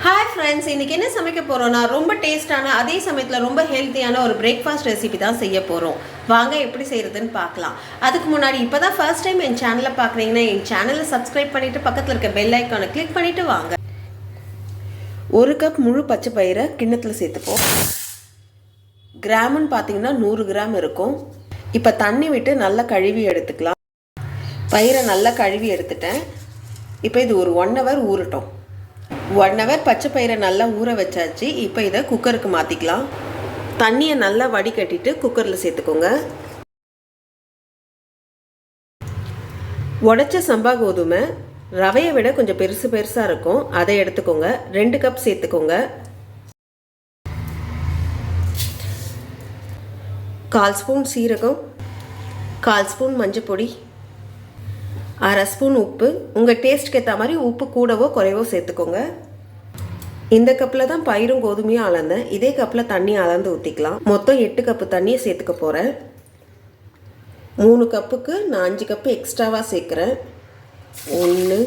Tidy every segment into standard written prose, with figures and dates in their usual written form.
Hi friends, இன்னைக்கு என்ன சமைக்க போறோம்னா ரொம்ப டேஸ்டான அதே சமயத்துல ரொம்ப ஹெல்தியான ஒரு பிரேக்ஃபாஸ்ட் ரெசிபி தான் செய்ய போறோம். வாங்க எப்படி செய்யறதுன்னு பார்க்கலாம். அதுக்கு முன்னாடி இப்பதான் ஃபர்ஸ்ட் டைம் என் சேனலை பார்க்குறீங்கன்னா என் சேனலை சப்ஸ்கிரைப் பண்ணிட்டு பக்கத்துல இருக்க பெல் ஐகானை கிளிக் பண்ணிட்டு வாங்க. ஒரு கப் முழு பச்சை பயிரை கிண்ணத்துல சேர்த்துப்போம். கிராம்னு பார்த்தீங்கன்னா 100 கிராம் இருக்கும். இப்போ தண்ணி விட்டு நல்லா கழுவி எடுத்துக்கலாம். பயிரை நல்லா கழுவி எடுத்துட்டேன். இப்போ இது ஒரு 1 hour ஊறட்டும். 1 hour பச்சை பயிரை நல்லா ஊற வச்சாச்சு. இப்போ இதை குக்கருக்கு மாற்றிக்கலாம். தண்ணியை நல்லா வடிகட்டிட்டு குக்கரில் சேர்த்துக்கோங்க. உடைச்ச சம்பா கோதுமை ரவையை விட கொஞ்சம் பெருசாக இருக்கும், அதை எடுத்துக்கோங்க. 2 கப் சேர்த்துக்கோங்க. 1/4 ஸ்பூன் சீரகம், 1/4 ஸ்பூன் மஞ்சள் பொடி, 1/2 ஸ்பூன் உப்பு. உங்கள் டேஸ்ட்டுக்கு ஏற்ற மாதிரி உப்பு கூடவோ குறைவோ சேர்த்துக்கோங்க. இந்த கப்பில் தான் பயிரும் கோதுமையும் அளந்தேன். இதே கப்பில் தண்ணி அளந்து ஊற்றிக்கலாம். மொத்தம் 8 கப்பு தண்ணியை சேர்த்துக்க போகிறேன். 3 கப்புக்கு நான் 5 கப்பு எக்ஸ்ட்ராவாக சேர்க்குறேன். 1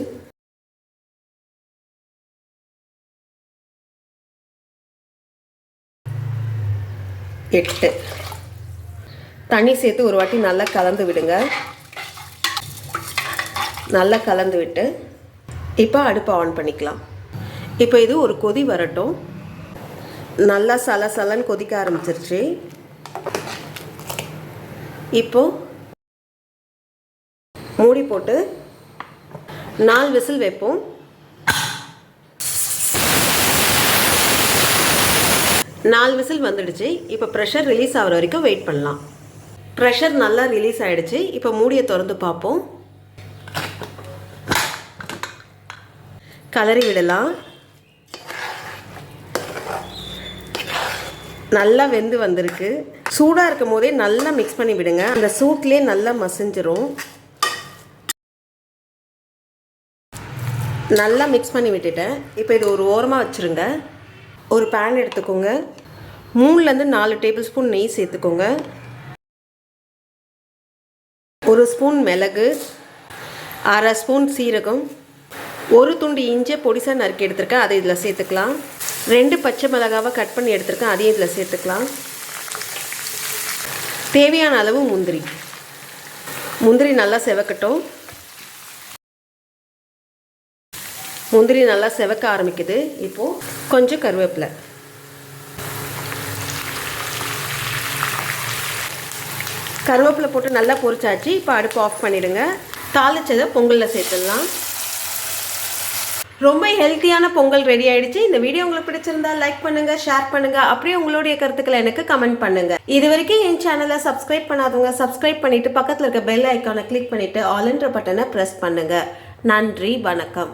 8 தண்ணி சேர்த்து ஒரு வாட்டி நல்லா கலந்து விடுங்க. நல்லா கலந்து விட்டு இப்போ அடுப்பை ஆன் பண்ணிக்கலாம். இப்போ இது ஒரு கொதி வரட்டும். நல்லா சலன்னு கொதிக்க ஆரம்பிச்சிருச்சு. இப்போ மூடி போட்டு 4 விசில் வைப்போம். 4 விசில் வந்துடுச்சு. இப்போ ப்ரெஷர் ரிலீஸ் ஆகிற வரைக்கும் வெயிட் பண்ணலாம். ப்ரெஷர் நல்லா ரிலீஸ் ஆகிடுச்சு. இப்போ மூடியை திறந்து பார்ப்போம். கலரி விடலாம். நல்லா வெந்து வந்திருக்கு. சூடாக இருக்கும் போதே நல்லா மிக்ஸ் பண்ணி விடுங்க. அந்த சூட்லேயே நல்லா மசிஞ்சிரும். நல்லா மிக்ஸ் பண்ணி விட்டுட்டேன். இப்போ இது ஒரு ஓரமாக வச்சுருங்க. ஒரு பேன் எடுத்துக்கோங்க. 3லேருந்து 4 டேபிள் ஸ்பூன் நெய் சேர்த்துக்கோங்க. 1 ஸ்பூன் மிளகு, 1/2 ஸ்பூன் சீரகம், 1 துண்டு இஞ்சி பொடிசாக நறுக்கி எடுத்துருக்கேன், அதை இதில் சேர்த்துக்கலாம். 2 பச்சை மிளகாவை கட் பண்ணி எடுத்துருக்கேன், அதையும் இதில் சேர்த்துக்கலாம். தேவையான அளவு முந்திரி நல்லா செவக்கட்டும். முந்திரி நல்லா செவக்க ஆரம்பிக்குது. இப்போது கொஞ்சம் கருவேப்பிலை, போட்டு நல்லா பொரிச்சாச்சு. இப்போ அடுப்பு ஆஃப் பண்ணிவிடுங்க. தாளிச்சதை பொங்கலில் சேர்த்துடலாம். ரொம்ப ஹெல்த்தியான பொங்கல் ரெடி ஆயிடுச்சு. இந்த வீடியோ உங்களுக்கு பிடிச்சிருந்தா லைக் பண்ணுங்க, ஷேர் பண்ணுங்க. அப்படியே உங்களுடைய கருத்துக்களை எனக்கு கமெண்ட் பண்ணுங்க. இது வரைக்கும் என் சேனலை சப்ஸ்கிரைப் பண்ணாதவங்க சப்ஸ்கிரைப் பண்ணிட்டு பக்கத்தில் இருக்க பெல் ஐக்கானை கிளிக் பண்ணிட்டு ஆல் என்ற பட்டனை பிரஸ் பண்ணுங்க. நன்றி, வணக்கம்.